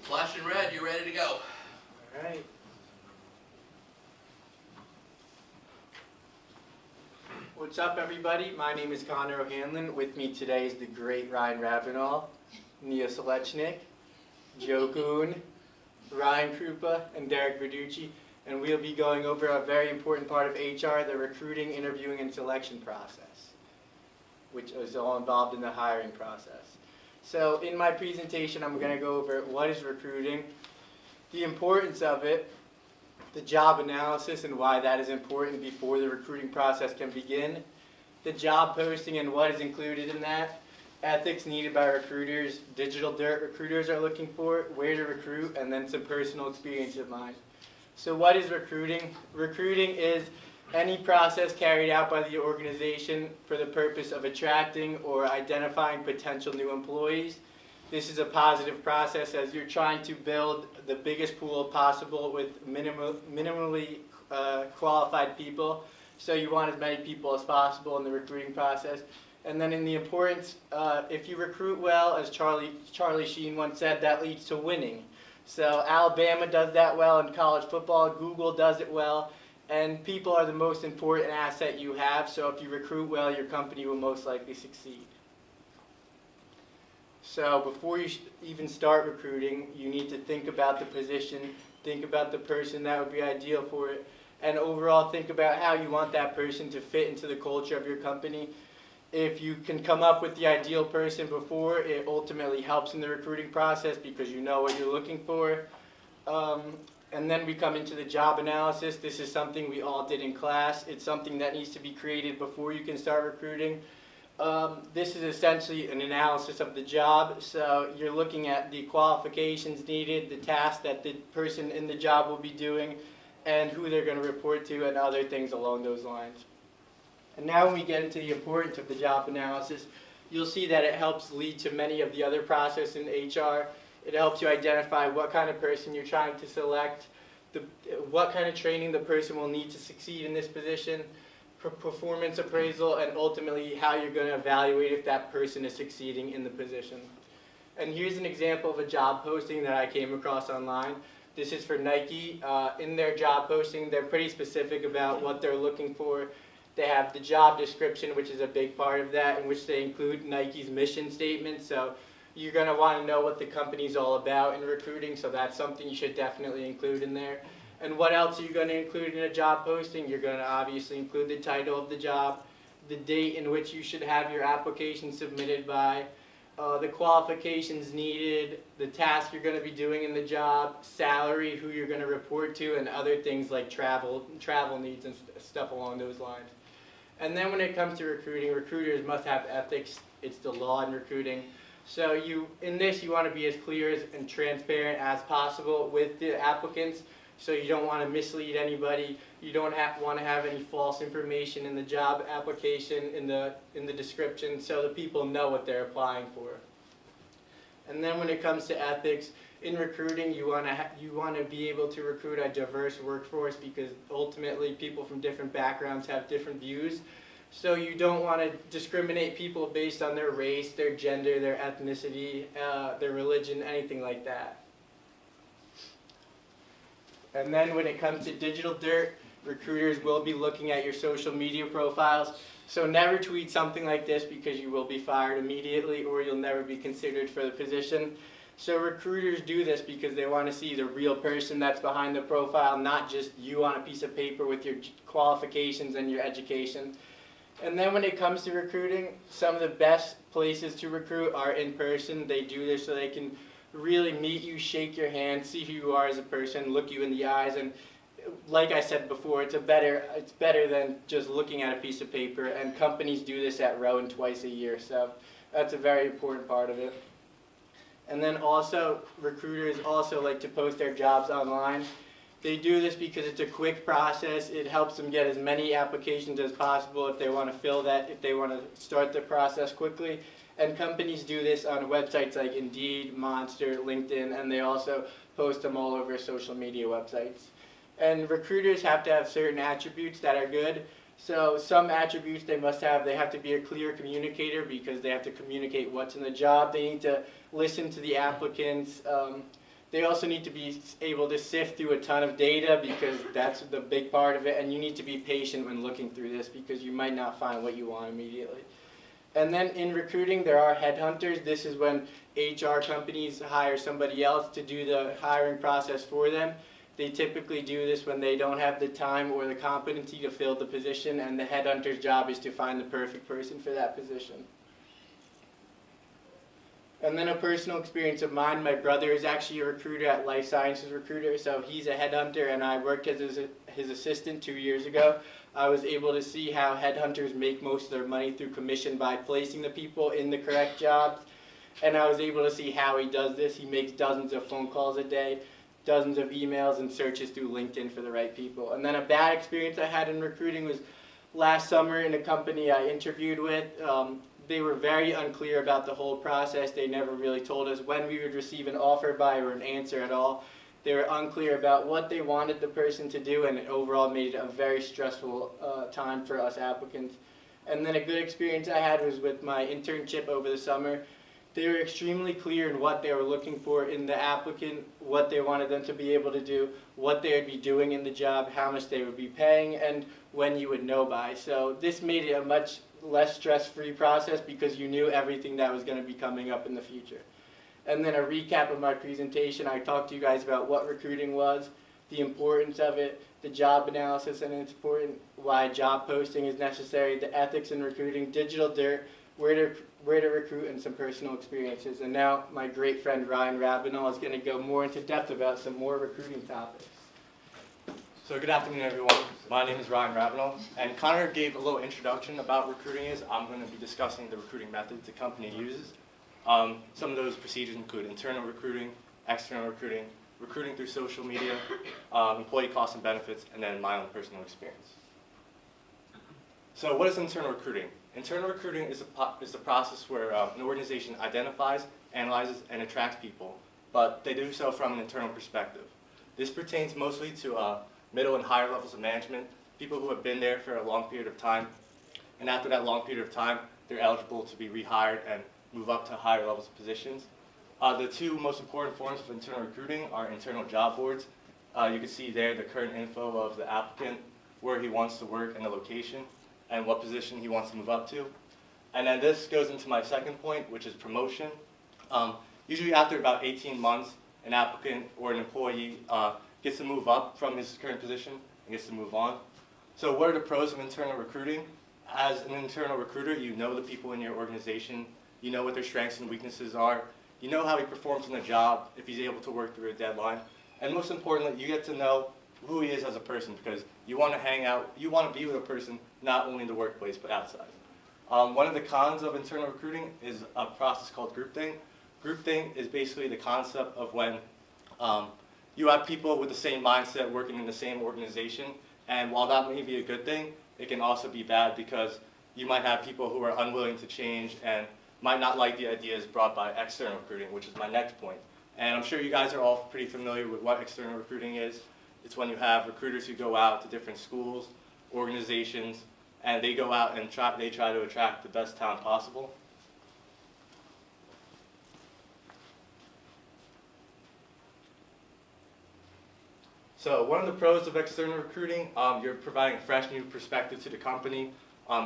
Flashing red, you ready to go? All right. What's up, everybody? My name is Connor O'Hanlon. With me today is the great Ryan Ravenall, Nia Selechnik, Joe Kuhn, Ryan Krupa, and Derek Verducci, and we'll be going over a very important part of HR, the recruiting, interviewing, and selection process, which is all involved in the hiring process. So in my presentation, I'm going to go over what is recruiting, the importance of it, the job analysis and why that is important before the recruiting process can begin, the job posting and what is included in that, ethics needed by recruiters, digital dirt recruiters are looking for, where to recruit, and then some personal experience of mine. So what is recruiting? Recruiting is any process carried out by the organization for the purpose of attracting or identifying potential new employees. This is a positive process as you're trying to build the biggest pool possible with minimally qualified people. So you want as many people as possible in the recruiting process. And then in the importance, if you recruit well, as Charlie Sheen once said, that leads to winning. So Alabama does that well in college football, Google does it well, and people are the most important asset you have, so if you recruit well, your company will most likely succeed. So before you even start recruiting, you need to think about the position, think about the person that would be ideal for it, and overall think about how you want that person to fit into the culture of your company. If you can come up with the ideal person before, it ultimately helps in the recruiting process because you know what you're looking for. And then we come into the job analysis. This is something we all did in class. It's something that needs to be created before you can start recruiting. This is essentially an analysis of the job. So you're looking at the qualifications needed, the tasks that the person in the job will be doing, and who they're going to report to, and other things along those lines. And now when we get into the importance of the job analysis, you'll see that it helps lead to many of the other processes in HR. It helps you identify what kind of person you're trying to select, what kind of training the person will need to succeed in this position, performance appraisal, and ultimately how you're going to evaluate if that person is succeeding in the position. And here's an example of a job posting that I came across online. This is for Nike. In their job posting, they're pretty specific about what they're looking for. They have the job description, which is a big part of that, in which they include Nike's mission statement. So you're going to want to know what the company's all about in recruiting, so that's something you should definitely include in there. And what else are you going to include in a job posting? You're going to obviously include the title of the job, the date in which you should have your application submitted by, the qualifications needed, the task you're going to be doing in the job, salary, who you're going to report to, and other things like travel needs and stuff along those lines. And then when it comes to recruiting, recruiters must have ethics. It's the law in recruiting. So in this, you want to be as clear and transparent as possible with the applicants. So you don't want to mislead anybody. You don't want to have any false information in the job application, in the description, so the people know what they're applying for. And then when it comes to ethics, in recruiting, you want to be able to recruit a diverse workforce because ultimately people from different backgrounds have different views. So you don't want to discriminate people based on their race, their gender, their ethnicity, their religion, anything like that. And then when it comes to digital dirt, recruiters will be looking at your social media profiles. So never tweet something like this because you will be fired immediately or you'll never be considered for the position. So recruiters do this because they want to see the real person that's behind the profile, not just you on a piece of paper with your qualifications and your education. And then when it comes to recruiting, some of the best places to recruit are in person. They do this so they can really meet you, shake your hand, see who you are as a person, look you in the eyes, and like I said before, it's better than just looking at a piece of paper, and companies do this at Rowan twice a year, so that's a very important part of it. And then also, recruiters also like to post their jobs online. They do this because it's a quick process. It helps them get as many applications as possible if they want to fill that, if they want to start the process quickly. And companies do this on websites like Indeed, Monster, LinkedIn, and they also post them all over social media websites. And recruiters have to have certain attributes that are good. So some attributes they must have, they have to be a clear communicator because they have to communicate what's in the job. They need to listen to the applicants. They also need to be able to sift through a ton of data, because that's the big part of it, and you need to be patient when looking through this, because you might not find what you want immediately. And then in recruiting, there are headhunters. This is when HR companies hire somebody else to do the hiring process for them. They typically do this when they don't have the time or the competency to fill the position, and the headhunter's job is to find the perfect person for that position. And then a personal experience of mine, my brother is actually a recruiter at Life Sciences Recruiter, so he's a headhunter, and I worked as his assistant 2 years ago. I was able to see how headhunters make most of their money through commission by placing the people in the correct jobs, and I was able to see how he does this. He makes dozens of phone calls a day, dozens of emails, and searches through LinkedIn for the right people. And then a bad experience I had in recruiting was last summer in a company I interviewed with. They were very unclear about the whole process. They never really told us when we would receive an offer by or an answer at all. They were unclear about what they wanted the person to do, and it overall made it a very stressful time for us applicants. And then a good experience I had was with my internship over the summer. They were extremely clear in what they were looking for in the applicant, what they wanted them to be able to do, what they would be doing in the job, how much they would be paying, and when you would know by. So this made it a much less stress-free process, because you knew everything that was going to be coming up in the future. And then a recap of my presentation, I talked to you guys about what recruiting was, the importance of it, the job analysis and it's important, why job posting is necessary, the ethics in recruiting, digital dirt, where to recruit, and some personal experiences. And now my great friend Ryan Rabinall is going to go more into depth about some more recruiting topics. So good afternoon, everyone. My name is Ryan Rabinall, and Connor gave a little introduction about recruiting is. I'm going to be discussing the recruiting methods the company uses. Some of those procedures include internal recruiting, external recruiting, recruiting through social media, employee costs and benefits, and then my own personal experience. So what is internal recruiting? Internal recruiting is the process where an organization identifies, analyzes, and attracts people, but they do so from an internal perspective. This pertains mostly to middle and higher levels of management, people who have been there for a long period of time, and after that long period of time, they're eligible to be rehired and move up to higher levels of positions. The two most important forms of internal recruiting are internal job boards. You can see there the current info of the applicant, where he wants to work and the location, and what position he wants to move up to. And then this goes into my second point, which is promotion. Usually after about 18 months, an applicant or an employee gets to move up from his current position and gets to move on. So what are the pros of internal recruiting? As an internal recruiter, you know the people in your organization, you know what their strengths and weaknesses are, you know how he performs in the job, if he's able to work through a deadline, and most importantly, you get to know who he is as a person, because you want to hang out, you want to be with a person not only in the workplace but outside. One of the cons of internal recruiting is a process called groupthink. Groupthink is basically the concept of when you have people with the same mindset working in the same organization, and while that may be a good thing, it can also be bad, because you might have people who are unwilling to change and might not like the ideas brought by external recruiting, which is my next point. And I'm sure you guys are all pretty familiar with what external recruiting is. It's when you have recruiters who go out to different schools, organizations, and they go out and try to attract the best talent possible. So one of the pros of external recruiting, you're providing a fresh new perspective to the company.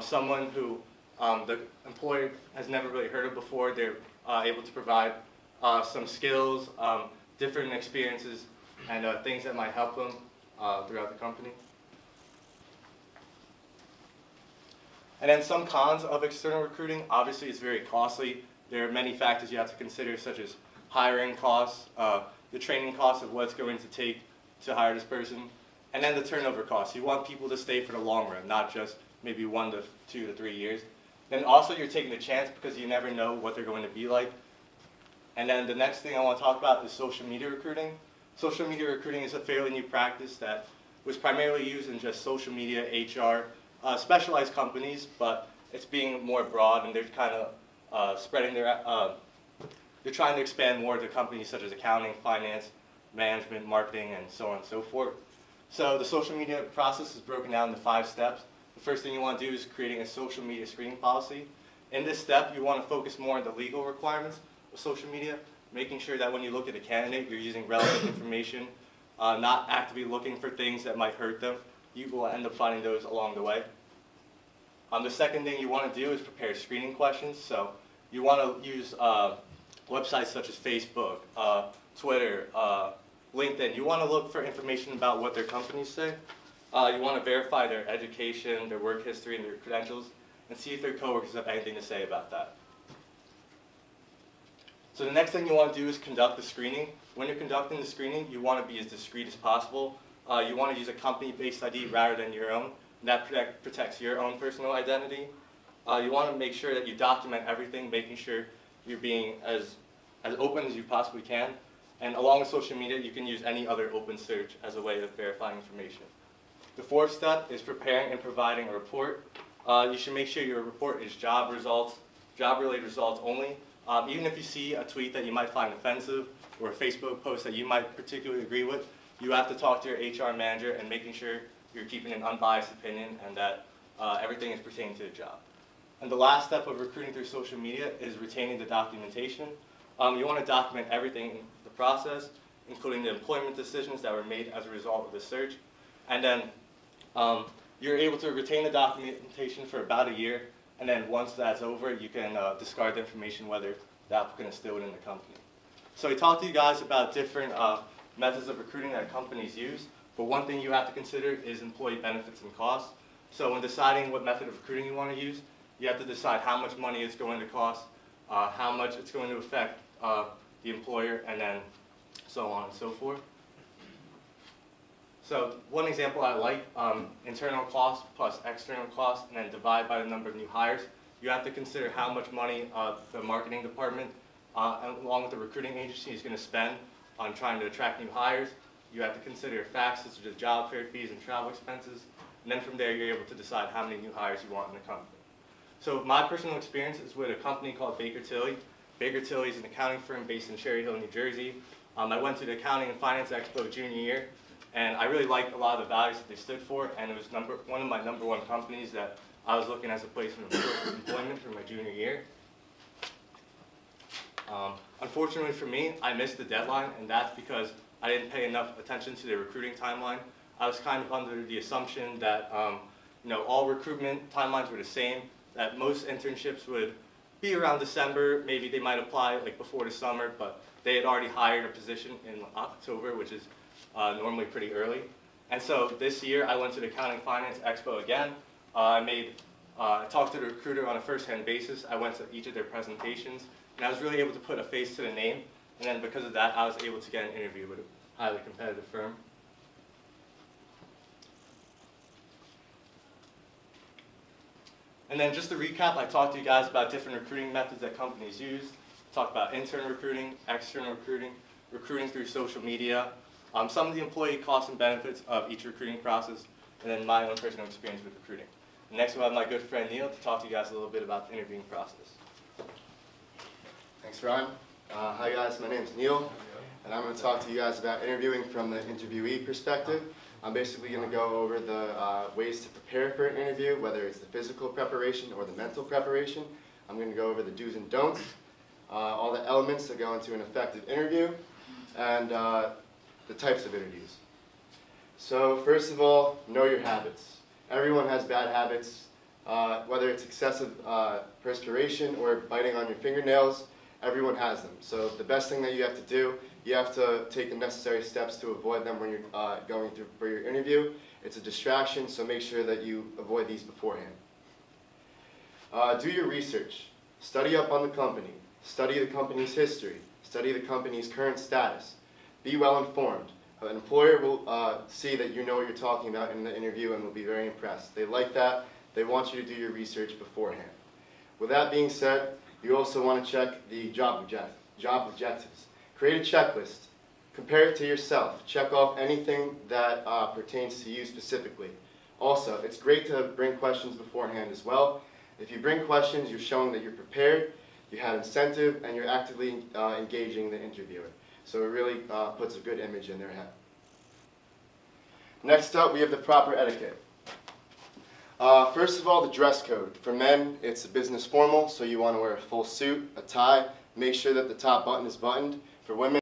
Someone who the employer has never really heard of before, they're able to provide some skills, different experiences, and things that might help them throughout the company. And then some cons of external recruiting. Obviously, it's very costly. There are many factors you have to consider, such as hiring costs, the training costs of what it's going to take to hire this person, and then the turnover costs. You want people to stay for the long run, not just maybe 1 to 2 to 3 years. Then also you're taking a chance, because you never know what they're going to be like. And then the next thing I want to talk about is social media recruiting. Social media recruiting is a fairly new practice that was primarily used in just social media, HR, specialized companies, but it's being more broad, and they're kind of spreading their, they're trying to expand more to companies such as accounting, finance, management, marketing, and so on and so forth. So the social media process is broken down into 5 steps. The first thing you want to do is creating a social media screening policy. In this step, you want to focus more on the legal requirements of social media, making sure that when you look at a candidate, you're using relevant information, not actively looking for things that might hurt them. You will end up finding those along the way. The second thing you want to do is prepare screening questions. So you want to use websites such as Facebook, Twitter, LinkedIn. You want to look for information about what their companies say. You want to verify their education, their work history, and their credentials, and see if their coworkers have anything to say about that. So the next thing you want to do is conduct the screening. When you're conducting the screening, you want to be as discreet as possible. You want to use a company-based ID rather than your own. That protects your own personal identity. You want to make sure that you document everything, making sure you're being as open as you possibly can. And along with social media, you can use any other open search as a way of verifying information. The fourth step is preparing and providing a report. You should make sure your report is job-related results only. Even if you see a tweet that you might find offensive or a Facebook post that you might particularly agree with, you have to talk to your HR manager and making sure you're keeping an unbiased opinion and that everything is pertaining to the job. And the last step of recruiting through social media is retaining the documentation. You want to document everything in the process, including the employment decisions that were made as a result of the search. And then you're able to retain the documentation for about a year, and then once that's over, you can discard the information whether the applicant is still within the company. So I talked to you guys about different methods of recruiting that companies use, but one thing you have to consider is employee benefits and costs. So when deciding what method of recruiting you want to use, you have to decide how much money it's going to cost, how much it's going to affect the employer, and then so on and so forth. So one example I like, internal cost plus external cost, and then divide by the number of new hires. You have to consider how much money the marketing department, along with the recruiting agency, is going to spend on trying to attract new hires. You have to consider factors such as job fair fees and travel expenses. And then from there, you're able to decide how many new hires you want in the company. So my personal experience is with a company called Baker Tilly. Baker Tilly is an accounting firm based in Cherry Hill, New Jersey. I went to the Accounting and Finance Expo junior year, and I really liked a lot of the values that they stood for, and it was one of my #1 companies that I was looking as a place of employment for my junior year. Unfortunately for me, I missed the deadline, and that's because I didn't pay enough attention to the recruiting timeline. I was kind of under the assumption that all recruitment timelines were the same, that most internships would be around December. Maybe they might apply like before the summer, but they had already hired a position in October, which is normally pretty early. And so this year I went to the Accounting Finance Expo again. I talked to the recruiter on a first-hand basis. I went to each of their presentations, and I was really able to put a face to the name. And then because of that, I was able to get an interview with a highly competitive firm. And then just to recap, I talked to you guys about different recruiting methods that companies use. I talked about internal recruiting, external recruiting, recruiting through social media, some of the employee costs and benefits of each recruiting process, and then my own personal experience with recruiting. Next, we'll have my good friend Neil to talk to you guys a little bit about the interviewing process. Thanks, Ron. Hi guys, my name is Neil, and I'm going to talk to you guys about interviewing from the interviewee perspective. I'm basically going to go over the ways to prepare for an interview, whether it's the physical preparation or the mental preparation. I'm going to go over the do's and don'ts, all the elements that go into an effective interview, and the types of interviews. So first of all, know your habits. Everyone has bad habits, whether it's excessive perspiration or biting on your fingernails. Everyone has them. So the best thing that you have to do, you have to take the necessary steps to avoid them when you're going through for your interview. It's a distraction, so make sure that you avoid these beforehand. Do your research. Study up on the company. Study the company's history. Study the company's current status. Be well informed. An employer will see that you know what you're talking about in the interview and will be very impressed. They like that. They want you to do your research beforehand. With that being said, you also want to check the job objectives. Create a checklist. Compare it to yourself. Check off anything that pertains to you specifically. Also, it's great to bring questions beforehand as well. If you bring questions, you're showing that you're prepared, you have incentive, and you're actively engaging the interviewer. So it really puts a good image in their head. Next up, we have the proper etiquette. First of all, the dress code. For men, it's a business formal, so you want to wear a full suit, a tie, make sure that the top button is buttoned. For women,